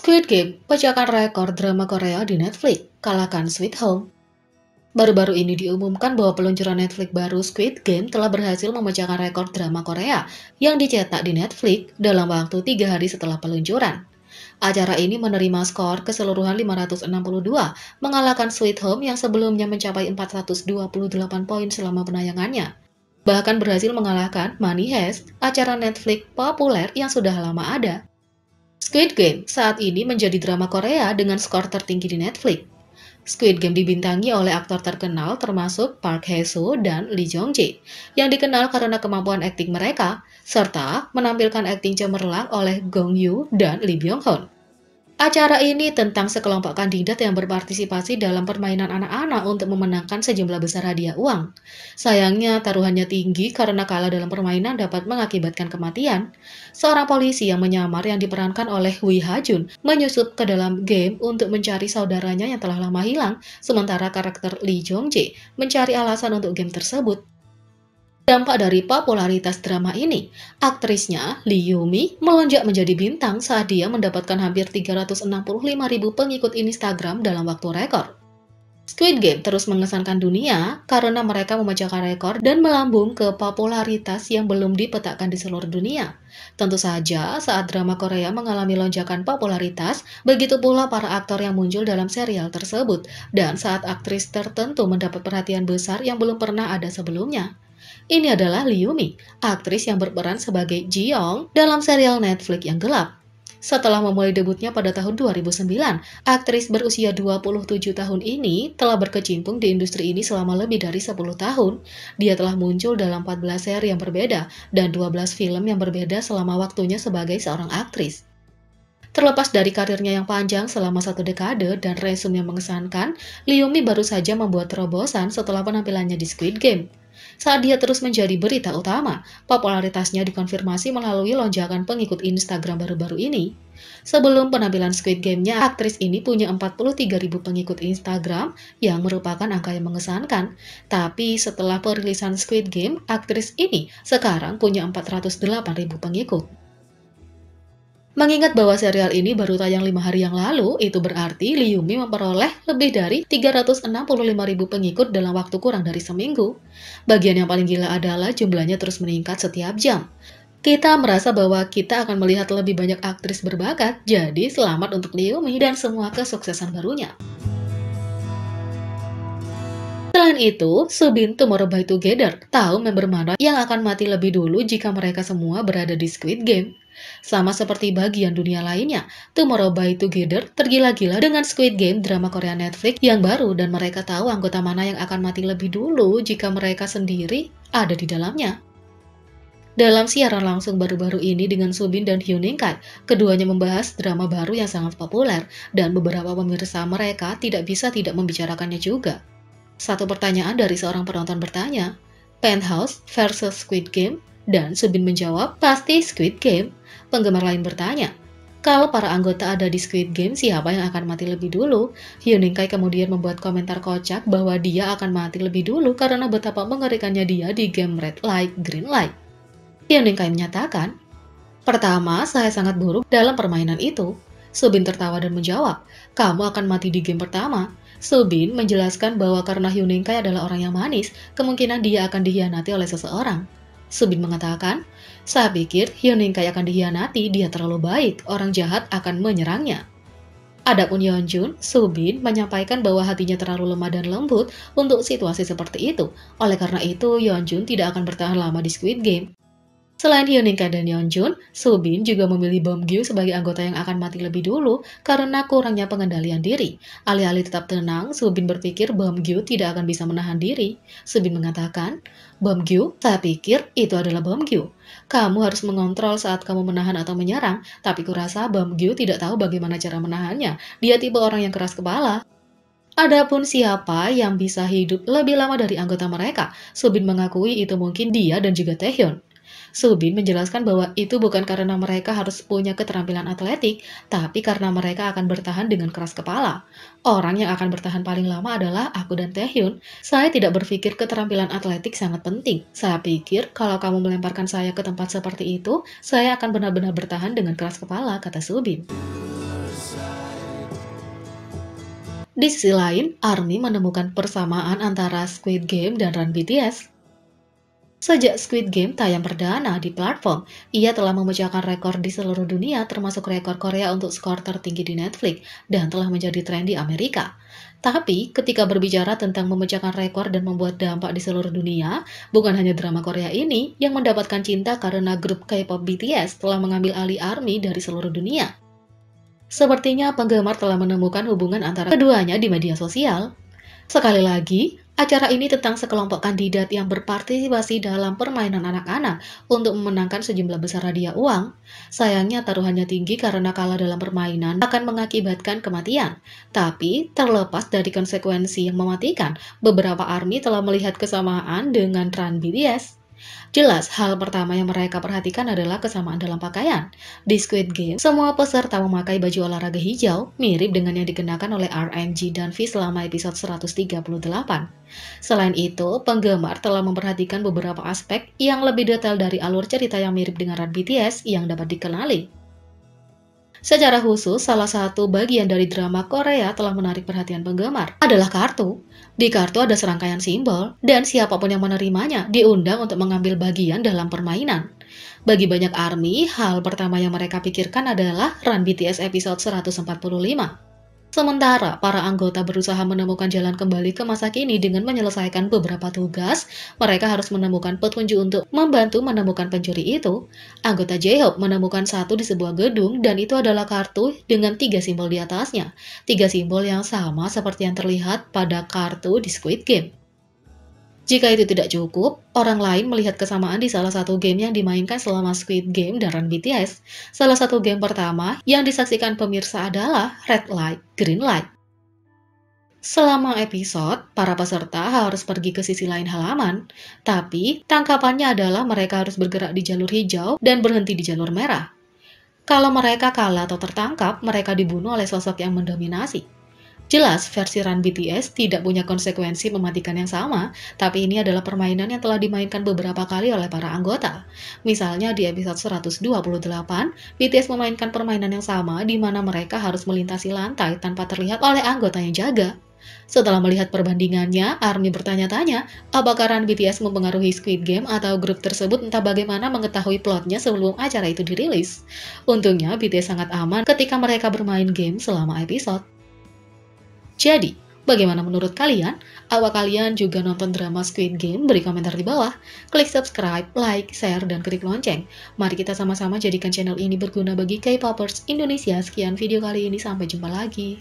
Squid Game pecahkan rekor drama Korea di Netflix, kalahkan Sweet Home. Baru-baru ini diumumkan bahwa peluncuran Netflix baru Squid Game telah berhasil memecahkan rekor drama Korea yang dicetak di Netflix dalam waktu 3 hari setelah peluncuran. Acara ini menerima skor keseluruhan 562, mengalahkan Sweet Home yang sebelumnya mencapai 428 poin selama penayangannya. Bahkan berhasil mengalahkan Money Heist, acara Netflix populer yang sudah lama ada. Squid Game saat ini menjadi drama Korea dengan skor tertinggi di Netflix. Squid Game dibintangi oleh aktor terkenal termasuk Park Hae-soo dan Lee Jong-jae, yang dikenal karena kemampuan akting mereka, serta menampilkan akting cemerlang oleh Gong Yoo dan Lee Byung-hun. Acara ini tentang sekelompok kandidat yang berpartisipasi dalam permainan anak-anak untuk memenangkan sejumlah besar hadiah uang. Sayangnya, taruhannya tinggi karena kalah dalam permainan dapat mengakibatkan kematian. Seorang polisi yang menyamar yang diperankan oleh Wi Ha-jun menyusup ke dalam game untuk mencari saudaranya yang telah lama hilang, sementara karakter Lee Jong-jae mencari alasan untuk game tersebut. Dampak dari popularitas drama ini, aktrisnya Lee Yumi melonjak menjadi bintang saat dia mendapatkan hampir 365.000 pengikut Instagram dalam waktu rekor. Squid Game terus mengesankan dunia karena mereka memecahkan rekor dan melambung ke popularitas yang belum dipetakan di seluruh dunia. Tentu saja, saat drama Korea mengalami lonjakan popularitas, begitu pula para aktor yang muncul dalam serial tersebut, dan saat aktris tertentu mendapat perhatian besar yang belum pernah ada sebelumnya. Ini adalah Lee Yumi, aktris yang berperan sebagai Ji-young dalam serial Netflix yang gelap. Setelah memulai debutnya pada tahun 2009, aktris berusia 27 tahun ini telah berkecimpung di industri ini selama lebih dari 10 tahun. Dia telah muncul dalam 14 seri yang berbeda dan 12 film yang berbeda selama waktunya sebagai seorang aktris. Terlepas dari karirnya yang panjang selama 1 dekade dan resume yang mengesankan, Lee Yumi baru saja membuat terobosan setelah penampilannya di Squid Game. Saat dia terus menjadi berita utama, popularitasnya dikonfirmasi melalui lonjakan pengikut Instagram baru-baru ini. Sebelum penampilan Squid Game-nya, aktris ini punya 43.000 pengikut Instagram yang merupakan angka yang mengesankan. Tapi setelah perilisan Squid Game, aktris ini sekarang punya 408.000 pengikut. Mengingat bahwa serial ini baru tayang 5 hari yang lalu, itu berarti Lee Yumi memperoleh lebih dari 365.000 pengikut dalam waktu kurang dari seminggu. Bagian yang paling gila adalah jumlahnya terus meningkat setiap jam. Kita merasa bahwa kita akan melihat lebih banyak aktris berbakat, jadi selamat untuk Lee Yumi dan semua kesuksesan barunya. Selain itu, Subin Tomorrow by Together tahu member mana yang akan mati lebih dulu jika mereka semua berada di Squid Game. Sama seperti bagian dunia lainnya, Tomorrow by Together tergila-gila dengan Squid Game drama Korea Netflix yang baru dan mereka tahu anggota mana yang akan mati lebih dulu jika mereka sendiri ada di dalamnya. Dalam siaran langsung baru-baru ini dengan Subin dan Hyun Kai, keduanya membahas drama baru yang sangat populer dan beberapa pemirsa mereka tidak bisa tidak membicarakannya juga. Satu pertanyaan dari seorang penonton bertanya, Penthouse versus Squid Game? Dan Subin menjawab, pasti Squid Game. Penggemar lain bertanya, kalau para anggota ada di Squid Game, siapa yang akan mati lebih dulu? Hyun Kai kemudian membuat komentar kocak bahwa dia akan mati lebih dulu karena betapa mengerikannya dia di game Red Light, Green Light. Hyun Kai menyatakan, pertama, saya sangat buruk dalam permainan itu. Subin tertawa dan menjawab, kamu akan mati di game pertama. Subin menjelaskan bahwa karena Hyun Kai adalah orang yang manis, kemungkinan dia akan dikhianati oleh seseorang. Subin mengatakan, saya pikir Hyun Kai akan dikhianati, dia terlalu baik, orang jahat akan menyerangnya. Adapun Yeonjun, Subin menyampaikan bahwa hatinya terlalu lemah dan lembut untuk situasi seperti itu. Oleh karena itu, Yeonjun tidak akan bertahan lama di Squid Game. Selain Hyun Kai dan Yeonjun, Subin juga memilih Bom Gyu sebagai anggota yang akan mati lebih dulu karena kurangnya pengendalian diri. Alih-alih tetap tenang, Subin berpikir Bom Gyu tidak akan bisa menahan diri. Subin mengatakan, Bom Gyu, saya pikir itu adalah Bom Gyu. Kamu harus mengontrol saat kamu menahan atau menyerang, tapi kurasa Bom Gyu tidak tahu bagaimana cara menahannya. Dia tipe orang yang keras kepala. Adapun siapa yang bisa hidup lebih lama dari anggota mereka, Subin mengakui itu mungkin dia dan juga Taehyun. Subin menjelaskan bahwa itu bukan karena mereka harus punya keterampilan atletik, tapi karena mereka akan bertahan dengan keras kepala. Orang yang akan bertahan paling lama adalah aku dan Taehyun. Saya tidak berpikir keterampilan atletik sangat penting. Saya pikir kalau kamu melemparkan saya ke tempat seperti itu, saya akan benar-benar bertahan dengan keras kepala, kata Subin. Di sisi lain, ARMY menemukan persamaan antara Squid Game dan Run BTS. Sejak Squid Game tayang perdana di platform, ia telah memecahkan rekor di seluruh dunia termasuk rekor Korea untuk skor tertinggi di Netflix dan telah menjadi tren di Amerika. Tapi, ketika berbicara tentang memecahkan rekor dan membuat dampak di seluruh dunia, bukan hanya drama Korea ini yang mendapatkan cinta karena grup K-pop BTS telah mengambil alih ARMY dari seluruh dunia. Sepertinya penggemar telah menemukan hubungan antara keduanya di media sosial. Sekali lagi, acara ini tentang sekelompok kandidat yang berpartisipasi dalam permainan anak-anak untuk memenangkan sejumlah besar hadiah uang. Sayangnya taruhannya tinggi karena kalah dalam permainan akan mengakibatkan kematian. Tapi, terlepas dari konsekuensi yang mematikan, beberapa ARMY telah melihat kesamaan dengan Run BTS. Jelas, hal pertama yang mereka perhatikan adalah kesamaan dalam pakaian. Di Squid Game, semua peserta memakai baju olahraga hijau, mirip dengan yang dikenakan oleh RNG dan V selama episode 138. Selain itu, penggemar telah memperhatikan beberapa aspek yang lebih detail dari alur cerita yang mirip dengan Run BTS yang dapat dikenali. Secara khusus, salah satu bagian dari drama Korea telah menarik perhatian penggemar adalah kartu. Di kartu ada serangkaian simbol, dan siapapun yang menerimanya diundang untuk mengambil bagian dalam permainan. Bagi banyak ARMY, hal pertama yang mereka pikirkan adalah Run BTS episode 145. Sementara para anggota berusaha menemukan jalan kembali ke masa kini dengan menyelesaikan beberapa tugas, mereka harus menemukan petunjuk untuk membantu menemukan pencuri itu. Anggota J-Hope menemukan satu di sebuah gedung dan itu adalah kartu dengan 3 simbol di atasnya. 3 simbol yang sama seperti yang terlihat pada kartu di Squid Game. Jika itu tidak cukup, orang lain melihat kesamaan di salah satu game yang dimainkan selama Squid Game dan Run BTS. Salah satu game pertama yang disaksikan pemirsa adalah Red Light, Green Light. Selama episode, para peserta harus pergi ke sisi lain halaman, tapi tangkapannya adalah mereka harus bergerak di jalur hijau dan berhenti di jalur merah. Kalau mereka kalah atau tertangkap, mereka dibunuh oleh sosok yang mendominasi. Jelas, versi Run BTS tidak punya konsekuensi mematikan yang sama, tapi ini adalah permainan yang telah dimainkan beberapa kali oleh para anggota. Misalnya di episode 128, BTS memainkan permainan yang sama di mana mereka harus melintasi lantai tanpa terlihat oleh anggota yang jaga. Setelah melihat perbandingannya, ARMY bertanya-tanya, apakah Run BTS mempengaruhi Squid Game atau grup tersebut entah bagaimana mengetahui plotnya sebelum acara itu dirilis. Untungnya, BTS sangat aman ketika mereka bermain game selama episode. Jadi, bagaimana menurut kalian? Apa kalian juga nonton drama Squid Game? Beri komentar di bawah. Klik subscribe, like, share, dan klik lonceng. Mari kita sama-sama jadikan channel ini berguna bagi K-popers Indonesia. Sekian video kali ini, sampai jumpa lagi.